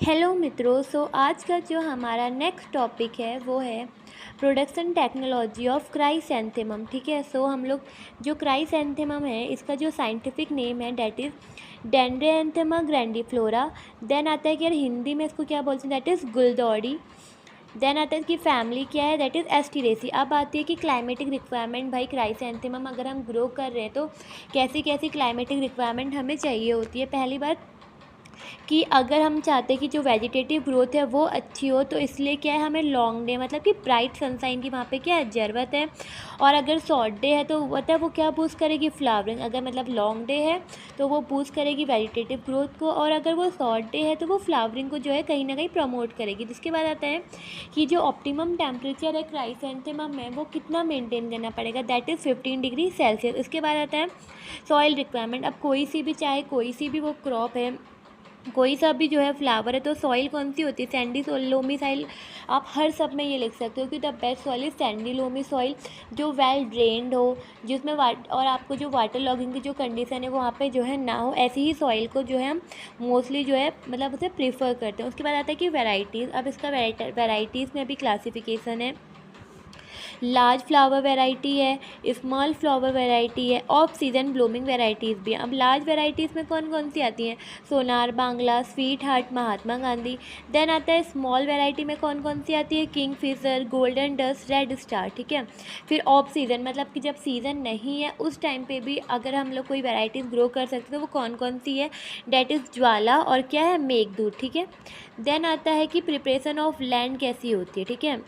Hello मित्रों। आज का जो हमारा नेक्स्ट टॉपिक है वो है प्रोडक्शन टेक्नोलॉजी ऑफ क्राइसैंथेमम। ठीक है। हम लोग जो क्राइसैंथेमम है इसका जो साइंटिफिक नेम है डैट इज़ डेंड्रेंथेमा ग्रैंडिफ्लोरा। देन आता है कि यार हिंदी में इसको क्या बोलते हैं, दैट इज़ गुलदौड़ी। देन आता है इसकी फैमिली क्या है, दैट इज़ एस्टीरेसी। अब आती है कि क्लाइमेटिक रिक्वायरमेंट। भाई क्राइसैंथेमम अगर हम ग्रो कर रहे हैं तो कैसी कैसी क्लाइमेटिक रिक्वायरमेंट हमें चाहिए होती है। पहली बात कि अगर हम चाहते हैं कि जो वेजिटेटिव ग्रोथ है वो अच्छी हो, तो इसलिए क्या है, हमें लॉन्ग डे मतलब कि ब्राइट सनसाइन की वहाँ पे क्या है ज़रूरत है। और अगर शॉर्ट डे है तो मतलब वो क्या बूस्ट करेगी, फ्लावरिंग। अगर मतलब लॉन्ग डे है तो वो बूस्ट करेगी वेजिटेटिव ग्रोथ को, और अगर वो शॉर्ट डे है तो वो फ्लावरिंग को जो है कहीं ना कहीं प्रमोट करेगी। जिसके बाद आता है कि जो ऑप्टिमम टेम्परेचर है क्राइसैंथेमम में वो कितना मेंटेन करना पड़ेगा, दैट इज़ 15 डिग्री सेल्सियस। इसके बाद आता है सॉइल रिक्वायरमेंट। अब कोई सी भी, चाहे कोई सी भी वो क्रॉप है, कोई सा भी जो है फ्लावर है, तो सॉइल कौन सी होती है, सैंडी सोल, लोमी सॉइल। आप हर सब में ये लिख सकते हो कि the best soil is Sandy loamy soil, जो वेल ड्रेन्ड हो, जिसमें और आपको जो वाटर लॉगिंग की जो कंडीशन है वो वहाँ पे जो है ना हो, ऐसी ही सॉइल को जो है हम मोस्टली जो है मतलब उसे प्रीफर करते हैं। उसके बाद आता है कि वेराइटीज़। अब इसका वेराइटीज़ में भी क्लासिफिकेशन है। लार्ज फ्लावर वैरायटी है, स्मॉल फ्लावर वैरायटी है, ऑफ सीजन ब्लूमिंग वैरायटीज़ भी हैं। अब लार्ज वैरायटीज़ में कौन कौन सी आती हैं, Sonar Bangla, sweet heart, Mahatma Gandhi. Then आता है स्मॉल वैरायटी में कौन कौन सी आती है, Kingfisher, Golden Dust, Red Star. ठीक है। फिर ऑफ सीज़न मतलब कि जब सीज़न नहीं है उस टाइम पे भी अगर हम लोग कोई वैरायटीज़ ग्रो कर सकते हैं तो वो कौन कौन सी है, डेट इज़ ज्वाला और क्या है, मेघदूत। ठीक है। देन आता है कि प्रिपरेशन ऑफ लैंड कैसी होती है। ठीक है।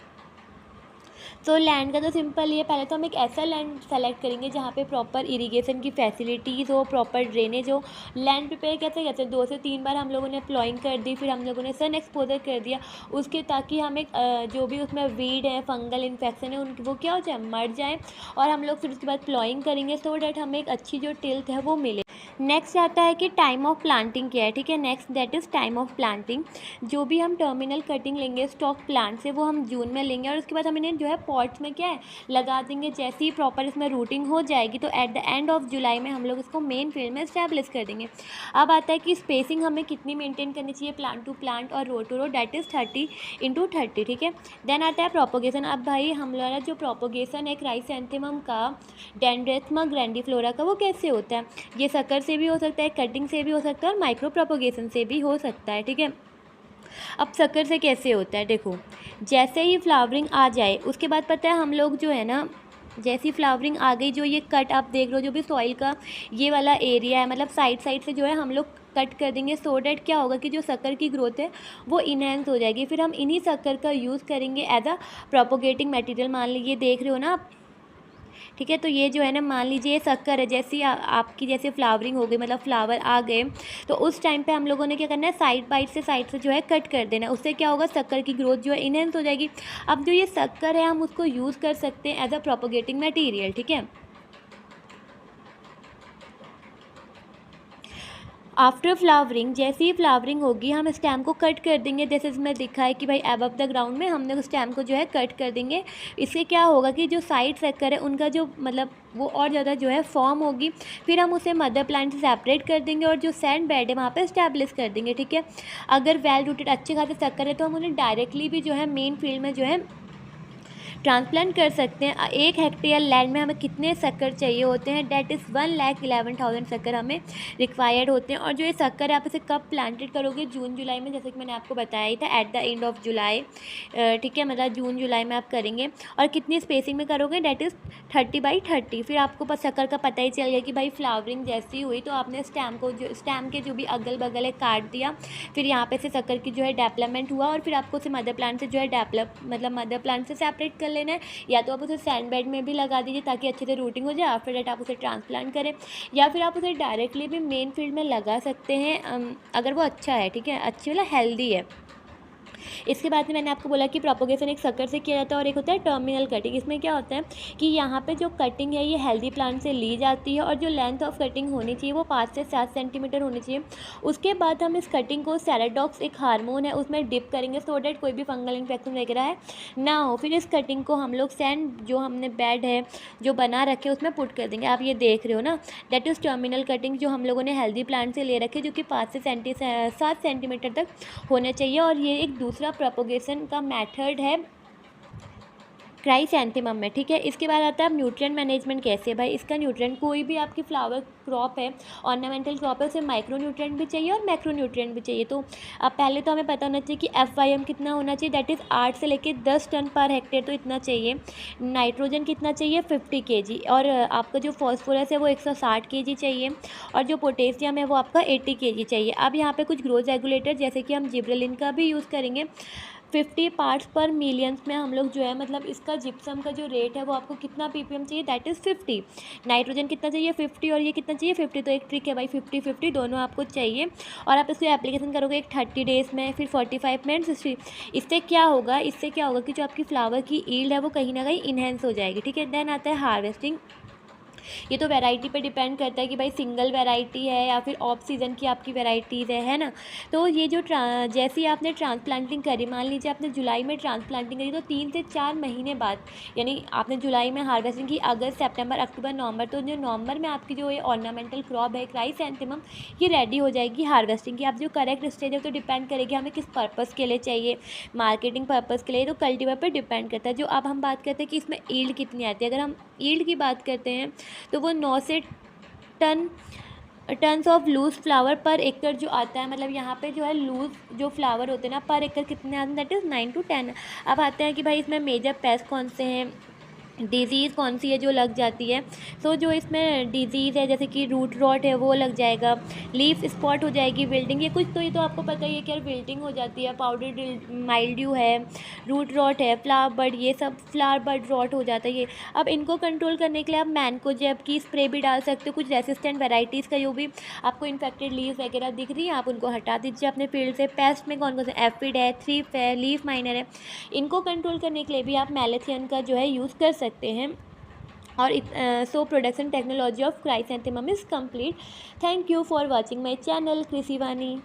तो लैंड का तो सिंपल ही है। पहले तो हम एक ऐसा लैंड सेलेक्ट करेंगे जहाँ पे प्रॉपर इरिगेशन की फैसिलिटीज़ हो, प्रॉपर ड्रेनेज हो। लैंड प्रिपेयर कैसे करते हैं, 2 से 3 बार हम लोगों ने प्लॉइंग कर दी, फिर हम लोगों ने सन एक्सपोजर कर दिया उसके, ताकि हम एक जो भी उसमें वीड है, फंगल इन्फेक्शन है, उनकी वो क्या हो जाए, मर जाए। और हम लोग फिर उसके बाद प्लॉइंग करेंगे सो डैट हमें एक अच्छी जो टिल्थ है वो मिले। नेक्स्ट आता है कि टाइम ऑफ प्लांटिंग क्या है। ठीक है। Next that is time of planting. जो भी हम टर्मिनल कटिंग लेंगे स्टॉक प्लांट से वो हम जून में लेंगे, और उसके बाद हम इन्हें जो है पॉट्स में क्या है लगा देंगे। जैसे ही प्रॉपर इसमें रूटिंग हो जाएगी तो at the end of July में हम लोग इसको मेन फील्ड में स्टैब्लिश कर देंगे। अब आता है कि स्पेसिंग हमें कितनी मेंटेन करनी चाहिए, प्लांट टू प्लांट और row to row, that is 30x30। ठीक है। देन आता है प्रोपोगेशन। अब भाई हमारा जो प्रोपोगेशन है क्राइसैंथेमम का, डेंड्रेथमा ग्रैंडिफ्लोरा का, वो कैसे होता है, ये सकर से भी हो सकता है, कटिंग से भी हो सकता है और माइक्रो प्रोपोगेशन से भी हो सकता है। ठीक है। अब शक्कर से कैसे होता है, देखो जैसे ही फ्लावरिंग आ जाए उसके बाद पता है हम लोग जो है ना, जैसी फ्लावरिंग आ गई, जो ये कट आप देख रहे हो, जो भी सॉइल का ये वाला एरिया है, मतलब साइड साइड से जो है हम लोग कट कर देंगे, सो डैट क्या होगा कि जो शक्कर की ग्रोथ है वो इनहेंस हो जाएगी। फिर हम इन्हीं शक्कर का यूज़ करेंगे एज अ प्रोपोगेटिंग मटेरियल। मान लीजिए देख रहे हो ना आप। ठीक है। तो ये जो है ना, मान लीजिए ये शक्कर है, जैसी आपकी जैसे फ्लावरिंग हो गई, मतलब फ्लावर आ गए, तो उस टाइम पे हम लोगों ने क्या करना है, साइड से जो है कट कर देना है। उससे क्या होगा, शक्कर की ग्रोथ जो है इनहेंस हो जाएगी। अब जो ये शक्कर है हम उसको यूज़ कर सकते हैं एज अ प्रोपोगेटिंग मटीरियल। ठीक है। आफ्टर फ्लावरिंग, जैसे ही फ्लावरिंग होगी हम स्टेम को कट कर देंगे, जैसे इसमें दिखा है कि भाई अबव द ग्राउंड में हमने उस स्टेम को जो है कट कर देंगे। इससे क्या होगा कि जो साइड शक्कर है उनका जो मतलब वो और ज़्यादा जो है फॉर्म होगी। फिर हम उसे मदर प्लांट से सेपरेट कर देंगे और जो सैंड बेड है वहाँ पे स्टैब्लिश कर देंगे। ठीक है। अगर वेल रूटेड अच्छे खासे शक्कर है तो हम उन्हें डायरेक्टली भी जो है मेन फील्ड में जो है ट्रांसप्लांट कर सकते हैं। 1 हेक्टेयर लैंड में हमें कितने शक्कर चाहिए होते हैं, डेट इज़ 1,11,000 शक्कर हमें रिक्वायर्ड होते हैं। और जो ये शक्कर है आप इसे कब प्लांटेड करोगे, जून जुलाई में, जैसे कि मैंने आपको बताया ही था, at the end of July. ठीक है। मतलब जून जुलाई में आप करेंगे। और कितनी स्पेसिंग में करोगे, डेट इज़ 30x30। फिर आपको शक्कर का पता ही चल गया कि भाई फ्लावरिंग जैसी हुई तो आपने स्टैम के जो भी अगल बगल है काट दिया। फिर यहाँ पे से शक्कर की जो है डेवलपमेंट हुआ, और फिर आपको उसे मदर प्लांट से जो है मतलब मदर प्लांट से सेपरेट कर लेना है। या तो आप उसे सैंड बेड में भी लगा दीजिए ताकि अच्छे से रूटिंग हो जाए, आफ्टर डेट आप उसे ट्रांसप्लांट करें, या फिर आप उसे डायरेक्टली भी मेन फील्ड में लगा सकते हैं अगर वो अच्छा है। ठीक है। अच्छी मतलब हेल्दी है। इसके बाद में मैंने आपको बोला कि प्रोपोगेशन एक सकर से किया जाता है और एक होता है टर्मिनल कटिंग। इसमें क्या होता है कि यहाँ पे जो कटिंग है ये हेल्दी प्लांट से ली जाती है और जो लेंथ ऑफ कटिंग होनी चाहिए वो 5 से 7 सेंटीमीटर होनी चाहिए। उसके बाद हम इस कटिंग को सेराडॉक्स एक हार्मोन है उसमें डिप करेंगे सो डैट कोई भी फंगल इन्फेक्शन वगैरह है ना हो। फिर इस कटिंग को हम लोग सैंड जो हमने बेड है जो बना रखे उसमें पुट कर देंगे। आप ये देख रहे हो ना, दैट इज़ टर्मिनल कटिंग जो हम लोगों ने हेल्दी प्लांट से ले रखे जो कि 5 से 7 सेंटीमीटर तक होना चाहिए। और ये एक दूसरा प्रोपोगेशन का मेथड है क्राइसैंथेमम में, ठीक है। इसके बाद आता है अब न्यूट्रिएंट मैनेजमेंट कैसे। भाई इसका न्यूट्रिएंट कोई भी आपकी फ्लावर क्रॉप है ऑर्नामेंटल क्रॉप है उसे माइक्रो न्यूट्रिएंट भी चाहिए और मैक्रो न्यूट्रिएंट भी चाहिए। तो अब पहले तो हमें पता होना चाहिए कि FYM कितना होना चाहिए, दैट इज़ 8 से लेकर 10 टन पर हेक्टेयर, तो इतना चाहिए। नाइट्रोजन कितना चाहिए 50 kg और आपका जो फॉस्फोरस है वो 160 kg चाहिए और जो पोटेशियम है वो आपका 80 kg चाहिए। अब यहाँ पे कुछ ग्रोथ रेगुलेटर जैसे कि हम जिब्रेलिन का भी यूज़ करेंगे। 50 पार्ट्स पर मिलियंस में हम लोग जो है मतलब इसका जिप्सम का जो रेट है वो आपको कितना ppm चाहिए, दैट इज़ 50। नाइट्रोजन कितना चाहिए 50 और ये कितना चाहिए 50। तो एक ट्रिक है भाई 50-50 दोनों आपको चाहिए और आप इसको एप्लीकेशन करोगे एक 30 डेज़ में, फिर 45 मिनट्स। इससे क्या होगा कि जो आपकी फ्लावर की ईल्ड है वो कहीं ना कहीं इन्हेंस हो जाएगी, ठीक है। देन आता है हार्वेस्टिंग। ये तो वैरायटी पे डिपेंड करता है कि भाई सिंगल वैरायटी है या फिर ऑफ सीज़न की आपकी वैरायटीज़ है ना। तो ये जो जैसे ही आपने ट्रांसप्लांटिंग करी, मान लीजिए आपने जुलाई में ट्रांसप्लांटिंग करी तो 3 से 4 महीने बाद, यानी आपने जुलाई में हार्वेस्टिंग की, अगस्त सितंबर अक्टूबर नवंबर, तो जो नवंबर में आपकी जो ये ऑर्नामेंटल क्रॉप है क्राइसैंथेमम ये रेडी हो जाएगी हार्वेस्टिंग की। आप जो करेक्ट स्टेज है तो डिपेंड करेगी हमें किस पर्पज़ के लिए चाहिए, मार्केटिंग पर्पज़ के लिए, तो कल्टीवेटर पर डिपेंड करता है। जो अब हम बात करते हैं कि इसमें ईल्ड कितनी आती है, अगर हम ईल्ड की बात करते हैं तो वो 9 से टन्स ऑफ लूज फ्लावर पर एकड़ जो आता है। मतलब यहाँ पे जो है लूज जो फ्लावर होते हैं ना पर एकड़ कितने आते हैं, दैट इज़ 9 to 10। अब आते हैं कि भाई इसमें मेजर पेस्ट कौन से हैं, डिज़ीज़ कौन सी है जो लग जाती है। तो जो इसमें डिज़ीज़ है जैसे कि रूट रॉट है वो लग जाएगा, लीफ स्पॉट हो जाएगी, विल्टिंग, ये कुछ तो ये तो आपको पता ही है कि यार विल्टिंग हो जाती है, पाउडर माइल्ड्यू है, रूट रॉट है, फ्लावर बर्ड, ये सब फ्लावर बर्ड रॉट हो जाता है ये। अब इनको कंट्रोल करने के लिए आप मैनकोजेब की स्प्रे भी डाल सकते हो। कुछ रेसिस्टेंट वेराइटीज़ का जो भी आपको इन्फेक्टेड लीव्स वगैरह दिख रही हैं आप उनको हटा दीजिए अपने फील्ड से। पेस्ट में कौन कौन से, एफिड है, थ्रिप है, लीफ माइनर है, इनको कंट्रोल करने के लिए भी आप मैलेथियन का जो है यूज़ कर सकते हैं। और so production technology of chrysanthemum is complete. Thank you for watching my channel कृषि वाणी।